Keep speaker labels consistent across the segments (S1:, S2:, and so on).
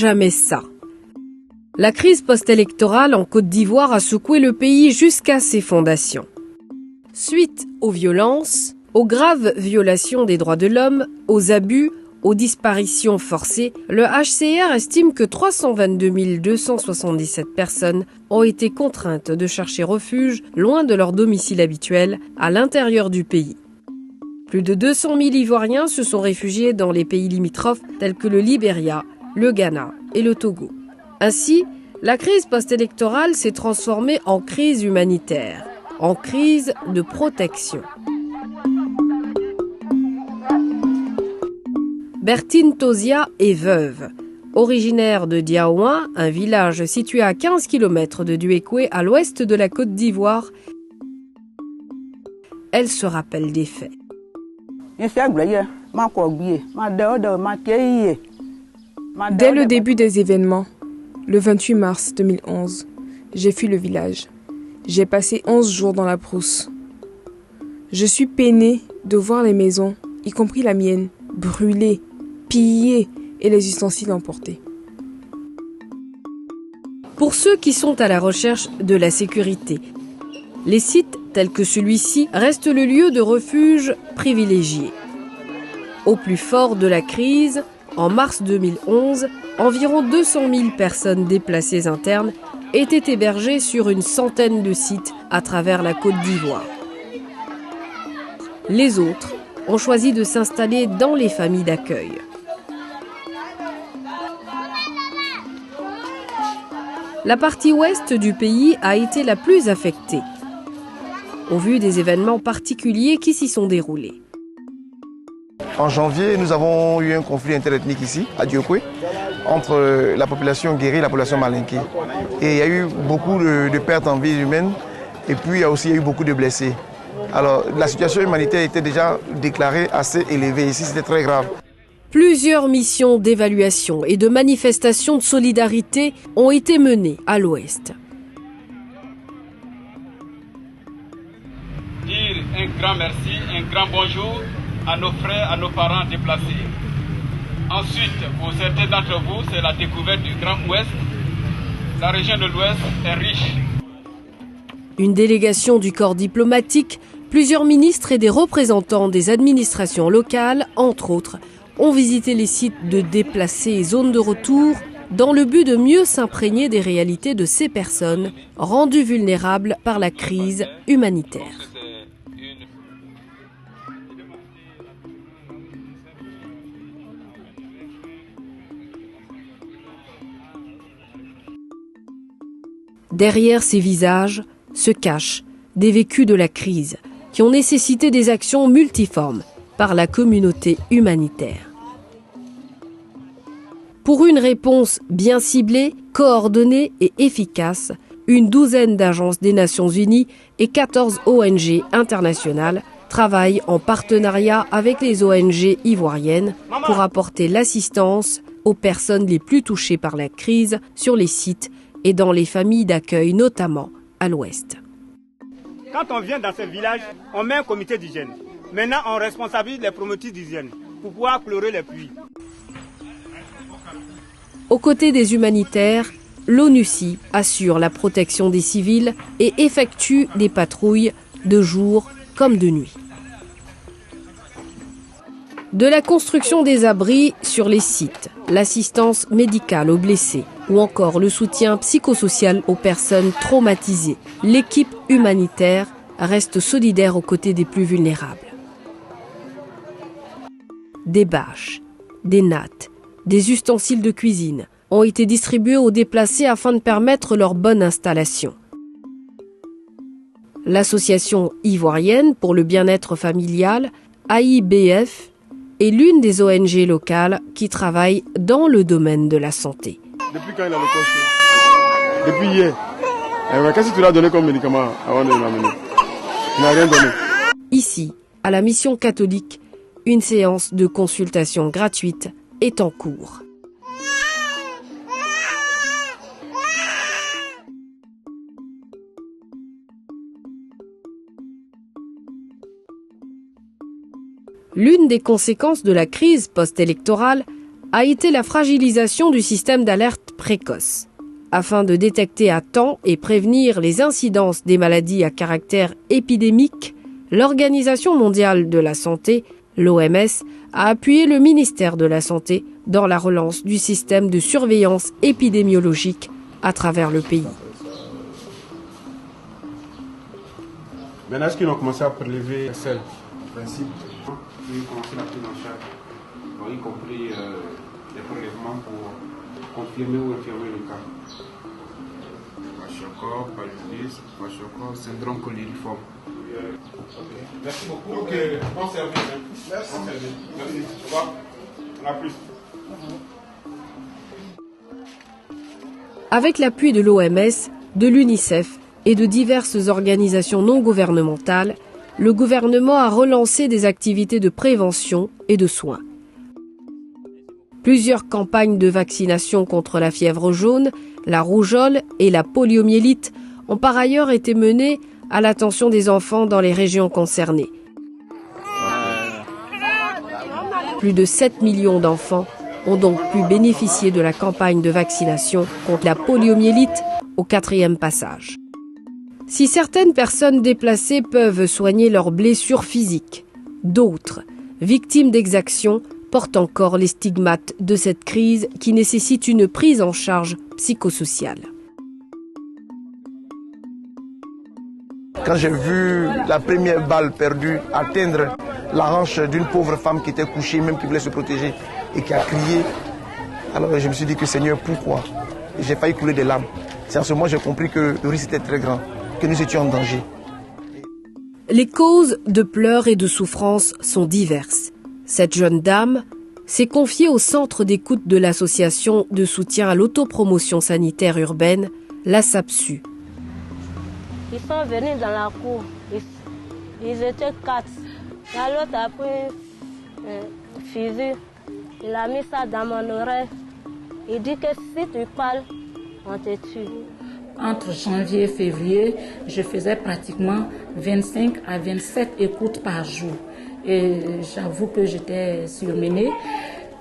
S1: jamais ça. La crise post-électorale en Côte d'Ivoire a secoué le pays jusqu'à ses fondations. Suite aux violences, aux graves violations des droits de l'homme, aux abus, aux disparitions forcées, le HCR estime que 322 277 personnes ont été contraintes de chercher refuge loin de leur domicile habituel à l'intérieur du pays. Plus de 200 000 Ivoiriens se sont réfugiés dans les pays limitrophes tels que le Libéria, le Ghana et le Togo. Ainsi, la crise post-électorale s'est transformée en crise humanitaire, en crise de protection. Bertine Tosia est veuve. Originaire de Diaouin, un village situé à 15 km de Duékoué à l'ouest de la Côte d'Ivoire, elle se rappelle des faits.
S2: Dès le début des événements, le 28 mars 2011, j'ai fui le village. J'ai passé 11 jours dans la brousse. Je suis peinée de voir les maisons, y compris la mienne, brûlées, pillées et les ustensiles emportés.
S1: Pour ceux qui sont à la recherche de la sécurité, les sites tels que celui-ci restent le lieu de refuge privilégié. Au plus fort de la crise, en mars 2011, environ 200 000 personnes déplacées internes étaient hébergées sur une centaine de sites à travers la Côte d'Ivoire. Les autres ont choisi de s'installer dans les familles d'accueil. La partie ouest du pays a été la plus affectée, au vu des événements particuliers qui s'y sont déroulés.
S3: En janvier, nous avons eu un conflit interethnique ici, à Diokoué, entre la population guérie et la population malinké. Et il y a eu beaucoup de pertes en vie humaine, et puis il y a aussi eu beaucoup de blessés. Alors, la situation humanitaire était déjà déclarée assez élevée. Ici, c'était très grave.
S1: Plusieurs missions d'évaluation et de manifestation de solidarité ont été menées à l'ouest.
S4: Dire un grand merci, un grand bonjour à nos frères, à nos parents déplacés. Ensuite, pour certains d'entre vous, c'est la découverte du Grand Ouest. La région de l'Ouest est riche.
S1: Une délégation du corps diplomatique, plusieurs ministres et des représentants des administrations locales, entre autres, ont visité les sites de déplacés et zones de retour dans le but de mieux s'imprégner des réalités de ces personnes rendues vulnérables par la crise humanitaire. Derrière ces visages se cachent des vécus de la crise qui ont nécessité des actions multiformes par la communauté humanitaire. Pour une réponse bien ciblée, coordonnée et efficace, une douzaine d'agences des Nations Unies et 14 ONG internationales travaillent en partenariat avec les ONG ivoiriennes pour apporter l'assistance aux personnes les plus touchées par la crise sur les sites et dans les familles d'accueil, notamment à l'ouest.
S5: Quand on vient dans ce village, on met un comité d'hygiène. Maintenant, on responsabilise les promoteurs d'hygiène pour pouvoir clorer les puits.
S1: Aux côtés des humanitaires, l'ONUCI assure la protection des civils et effectue des patrouilles de jour comme de nuit. De la construction des abris sur les sites, l'assistance médicale aux blessés ou encore le soutien psychosocial aux personnes traumatisées, l'équipe humanitaire reste solidaire aux côtés des plus vulnérables. Des bâches, des nattes, des ustensiles de cuisine ont été distribués aux déplacés afin de permettre leur bonne installation. L'association ivoirienne pour le bien-être familial, AIBF, est l'une des ONG locales qui travaillent dans le domaine de la santé.
S6: Depuis quand il a le coche? Depuis hier. Qu'est-ce que tu lui as donné comme médicament avant de l'amener? Il n'a rien donné.
S1: Ici, à la Mission catholique, une séance de consultation gratuite est en cours. L'une des conséquences de la crise post-électorale a été la fragilisation du système d'alerte précoce. Afin de détecter à temps et prévenir les incidences des maladies à caractère épidémique, l'Organisation mondiale de la santé, l'OMS, a appuyé le ministère de la Santé dans la relance du système de surveillance épidémiologique à travers le pays.
S6: Maintenant, est-ce qu'ils ont commencé à prélever la selle? En principe, ils ont commencé la prise en charge, y compris les prélèvements pour confirmer ou infirmer le cas. Kwashiorkor, paludisme, Kwashiorkor, syndrome cholériforme. Merci beaucoup. Ok, bon service. Merci. Bon service. Merci. Au revoir. On a plus.
S1: Avec l'appui de l'OMS, de l'UNICEF et de diverses organisations non gouvernementales, le gouvernement a relancé des activités de prévention et de soins. Plusieurs campagnes de vaccination contre la fièvre jaune, la rougeole et la poliomyélite ont par ailleurs été menées à l'attention des enfants dans les régions concernées. Plus de 7 millions d'enfants ont donc pu bénéficier de la campagne de vaccination contre la poliomyélite au 4e passage. Si certaines personnes déplacées peuvent soigner leurs blessures physiques, d'autres, victimes d'exactions, portent encore les stigmates de cette crise qui nécessite une prise en charge psychosociale.
S3: Quand j'ai vu la première balle perdue atteindre la hanche d'une pauvre femme qui était couchée, même qui voulait se protéger et qui a crié, alors je me suis dit que Seigneur, pourquoi? J'ai failli couler des larmes. C'est à ce moment que j'ai compris que le risque était très grand, que nous étions en danger.
S1: Les causes de pleurs et de souffrances sont diverses. Cette jeune dame s'est confiée au centre d'écoute de l'association de soutien à l'autopromotion sanitaire urbaine, la SAPSU.
S7: Ils sont venus dans la cour, ils étaient 4. L'autre a pris un fusil, il a mis ça dans mon oreille. Il dit que si tu parles, on te tue.
S8: Entre janvier et février, je faisais pratiquement 25 à 27 écoutes par jour. Et j'avoue que j'étais surmenée.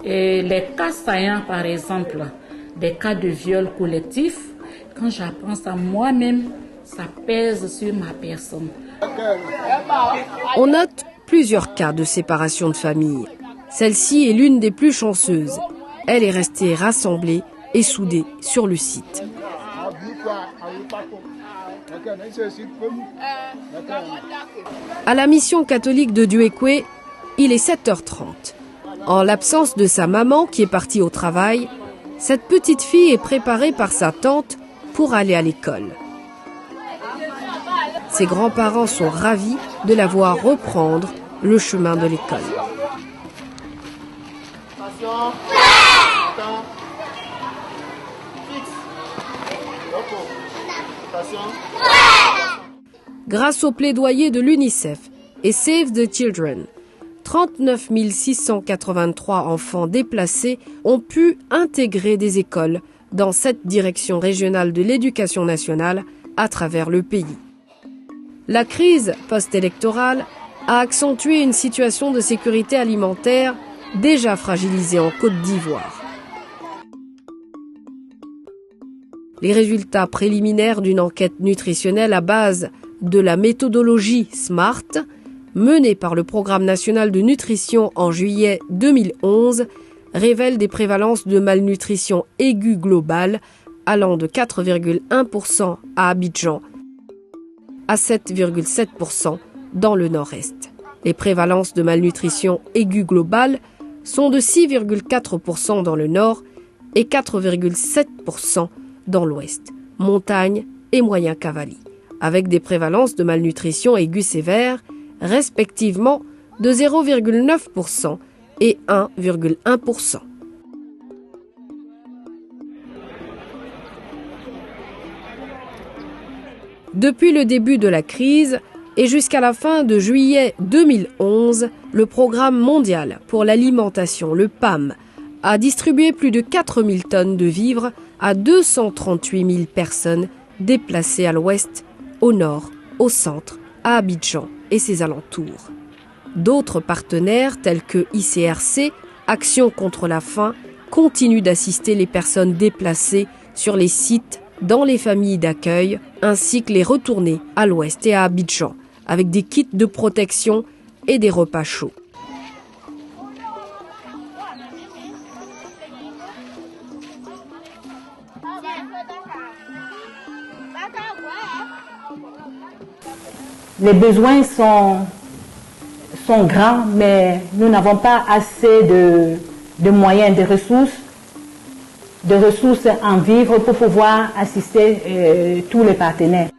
S8: Et les cas saillants, par exemple, des cas de viol collectif, quand j'apprends ça moi-même, ça pèse sur ma personne.
S1: On note plusieurs cas de séparation de famille. Celle-ci est l'une des plus chanceuses. Elle est restée rassemblée et soudée sur le site. À la mission catholique de Duékoué, il est 7h30. En l'absence de sa maman qui est partie au travail, cette petite fille est préparée par sa tante pour aller à l'école. Ses grands-parents sont ravis de la voir reprendre le chemin de l'école. Grâce au plaidoyer de l'UNICEF et Save the Children, 39 683 enfants déplacés ont pu intégrer des écoles dans cette direction régionale de l'éducation nationale à travers le pays. La crise post-électorale a accentué une situation de sécurité alimentaire déjà fragilisée en Côte d'Ivoire. Les résultats préliminaires d'une enquête nutritionnelle à base de la méthodologie SMART, menée par le Programme national de nutrition en juillet 2011, révèlent des prévalences de malnutrition aiguë globale allant de 4,1% à Abidjan à 7,7% dans le nord-est. Les prévalences de malnutrition aiguë globale sont de 6,4% dans le nord et 4,7% dans l'ouest, montagne et moyen cavali, avec des prévalences de malnutrition aiguë sévère, respectivement de 0,9% et 1,1%. Depuis le début de la crise et jusqu'à la fin de juillet 2011, le Programme mondial pour l'alimentation, le PAM, a distribué plus de 4 000 tonnes de vivres à 238 000 personnes déplacées à l'ouest, au nord, au centre, à Abidjan et ses alentours. D'autres partenaires tels que ICRC, Action contre la faim, continue d'assister les personnes déplacées sur les sites, dans les familles d'accueil, ainsi que les retournés à l'ouest et à Abidjan, avec des kits de protection et des repas chauds.
S9: Les besoins sont grands, mais nous n'avons pas assez de moyens, de ressources en vivres pour pouvoir assister tous les partenaires.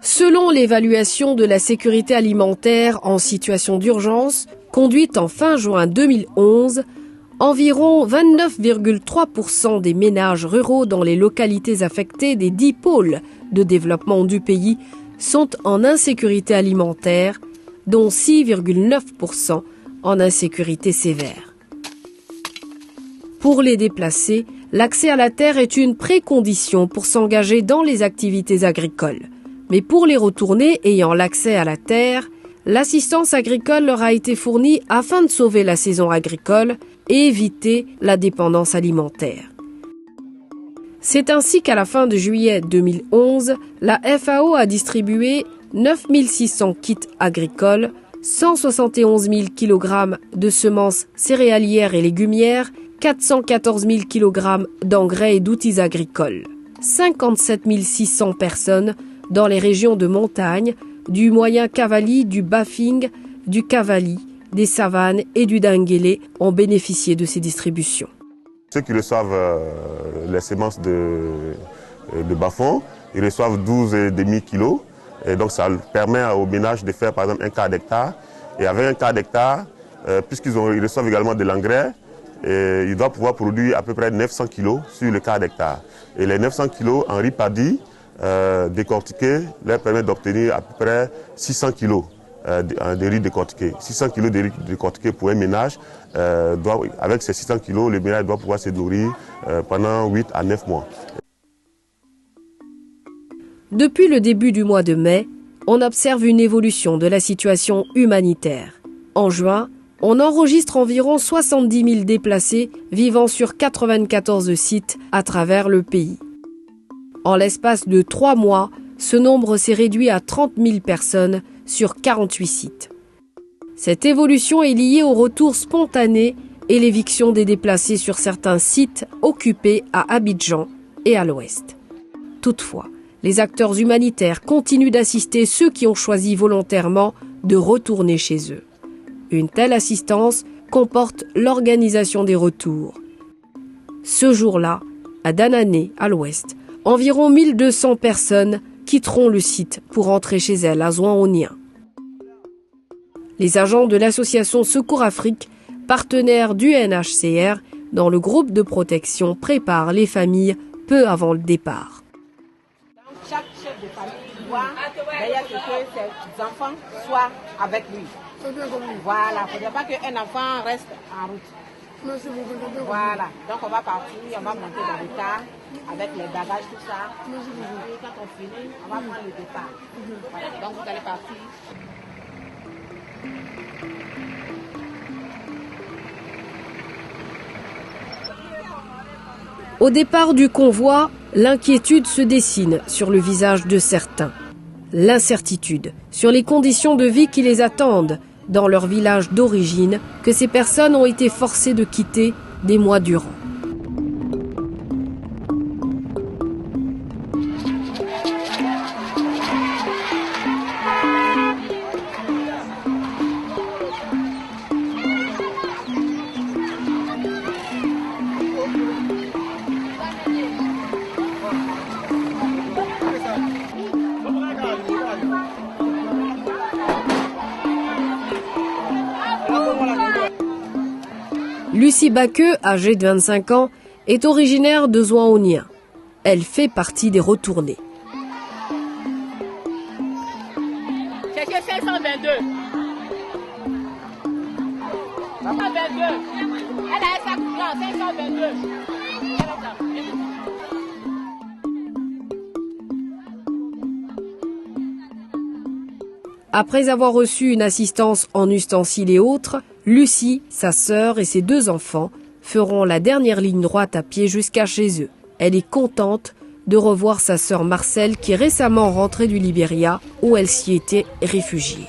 S1: Selon l'évaluation de la sécurité alimentaire en situation d'urgence, conduite en fin juin 2011, environ 29,3% des ménages ruraux dans les localités affectées des 10 pôles de développement du pays sont en insécurité alimentaire, dont 6,9% en insécurité sévère. Pour les déplacés, l'accès à la terre est une précondition pour s'engager dans les activités agricoles. Mais pour les retournés ayant l'accès à la terre, l'assistance agricole leur a été fournie afin de sauver la saison agricole et éviter la dépendance alimentaire. C'est ainsi qu'à la fin de juillet 2011, la FAO a distribué 9600 kits agricoles, 171 000 kg de semences céréalières et légumières, 414 000 kg d'engrais et d'outils agricoles. 57 600 personnes dans les régions de montagne, du Moyen Cavali, du Bafing, du Cavali, des Savanes et du Denguélé ont bénéficié de ces distributions.
S10: Ceux qui reçoivent les semences de bas-fond, ils reçoivent 12,5 kg. Et donc ça permet aux ménages de faire par exemple un quart d'hectare. Et avec un quart d'hectare, puisqu'ils reçoivent également de l'engrais, ils doivent pouvoir produire à peu près 900 kg sur le quart d'hectare. Et les 900 kg en riz paddy décortiqués leur permettent d'obtenir à peu près 600 kg de riz décortiqué. 600 kg de riz décortiqué pour un ménage, avec ces 600 kg, le ménage doit pouvoir se nourrir pendant 8 à 9 mois.
S1: Depuis le début du mois de mai, on observe une évolution de la situation humanitaire. En juin, on enregistre environ 70 000 déplacés vivant sur 94 sites à travers le pays. En l'espace de 3 mois, ce nombre s'est réduit à 30 000 personnes sur 48 sites. Cette évolution est liée au retour spontané et l'éviction des déplacés sur certains sites occupés à Abidjan et à l'ouest. Toutefois, les acteurs humanitaires continuent d'assister ceux qui ont choisi volontairement de retourner chez eux. Une telle assistance comporte l'organisation des retours. Ce jour-là, à Danané, à l'ouest, environ 1200 personnes quitteront le site pour rentrer chez elles à Zouan-Onien. Les agents de l'association Secours Afrique, partenaire du UNHCR, dans le groupe de protection, préparent les familles peu avant le départ.
S11: Chaque chef de famille doit veiller à ce que ses enfants soient avec lui. Voilà, il ne faudrait pas qu'un enfant reste en route. Voilà, donc on va partir, on va monter dans le car avec les bagages, tout ça. Et quand on finit, on va prendre le départ. Voilà, donc vous allez partir.
S1: Au départ du convoi, l'inquiétude se dessine sur le visage de certains. L'incertitude sur les conditions de vie qui les attendent dans leur village d'origine que ces personnes ont été forcées de quitter des mois durant. Lucie Baqueux, âgée de 25 ans, est originaire de Zouan-Onien. Elle fait partie des retournés.
S11: Cherchez 522. 522. Elle a sa couleur, 522.
S1: Après avoir reçu une assistance en ustensiles et autres, Lucie, sa sœur et ses 2 enfants feront la dernière ligne droite à pied jusqu'à chez eux. Elle est contente de revoir sa sœur Marcelle qui est récemment rentrée du Libéria où elle s'y était réfugiée.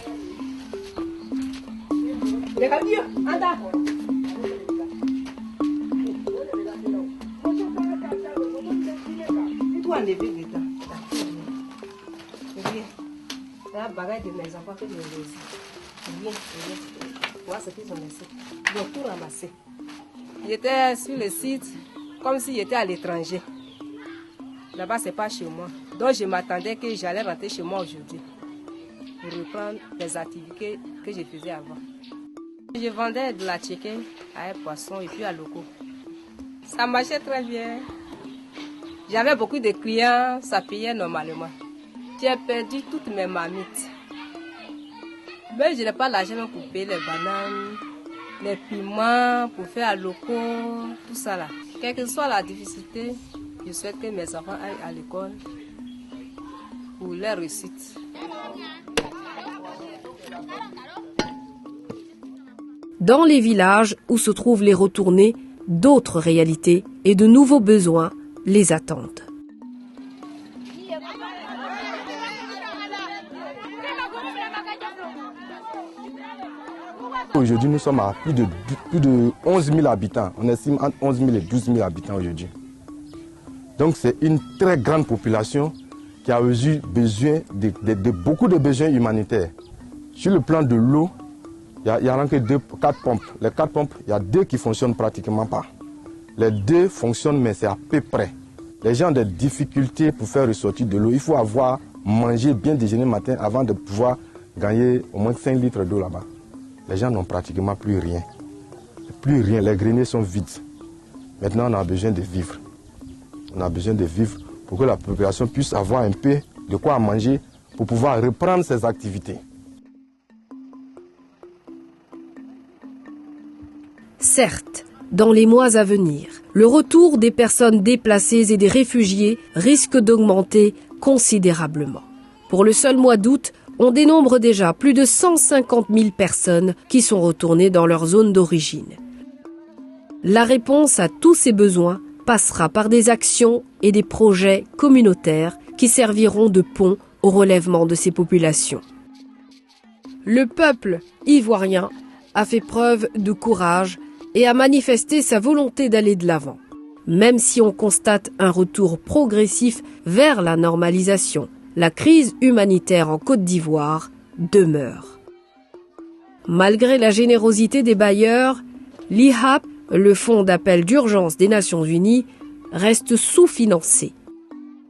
S12: La bagaille de mes enfants que je les ai. Bien, voilà ce qu'ils ont laissé. Ils ont tout ramassé. J'étais sur le site comme si j'étais à l'étranger. Là-bas, c'est pas chez moi. Donc, je m'attendais que j'allais rentrer chez moi aujourd'hui pour reprendre les activités que je faisais avant. Je vendais de la chicken à un poisson et puis à loco. Ça marchait très bien. J'avais beaucoup de clients, ça payait normalement. J'ai perdu toutes mes marmites. Mais je n'ai pas l'argent pour payer les bananes, les piments, pour faire à loco, tout ça là. Quelle que soit la difficulté, je souhaite que mes enfants aillent à l'école pour leur réussite.
S1: Dans les villages où se trouvent les retournés, d'autres réalités et de nouveaux besoins les attendent.
S13: Aujourd'hui, nous sommes à plus de 11 000 habitants. On estime entre 11 000 et 12 000 habitants aujourd'hui. Donc c'est une très grande population qui a eu besoin de beaucoup de besoins humanitaires. Sur le plan de l'eau, il y a que 4 pompes. Les 4 pompes, il y a 2 qui ne fonctionnent pratiquement pas. Les 2 fonctionnent, mais c'est à peu près. Les gens ont des difficultés pour faire ressortir de l'eau. Il faut avoir mangé, bien déjeuner le matin avant de pouvoir gagner au moins 5 litres d'eau là-bas. Les gens n'ont pratiquement plus rien. Plus rien, les greniers sont vides. Maintenant, on a besoin de vivre. On a besoin de vivre pour que la population puisse avoir un peu de quoi manger pour pouvoir reprendre ses activités.
S1: Certes, dans les mois à venir, le retour des personnes déplacées et des réfugiés risque d'augmenter considérablement. Pour le seul mois d'août, on dénombre déjà plus de 150 000 personnes qui sont retournées dans leur zone d'origine. La réponse à tous ces besoins passera par des actions et des projets communautaires qui serviront de pont au relèvement de ces populations. Le peuple ivoirien a fait preuve de courage et a manifesté sa volonté d'aller de l'avant, même si on constate un retour progressif vers la normalisation. La crise humanitaire en Côte d'Ivoire demeure. Malgré la générosité des bailleurs, l'IHAP, le Fonds d'appel d'urgence des Nations Unies, reste sous-financé.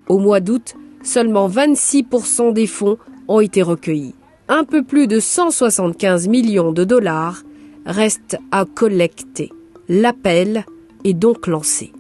S1: Au mois d'août, seulement 26% des fonds ont été recueillis. Un peu plus de 175 millions de dollars restent à collecter. L'appel est donc lancé.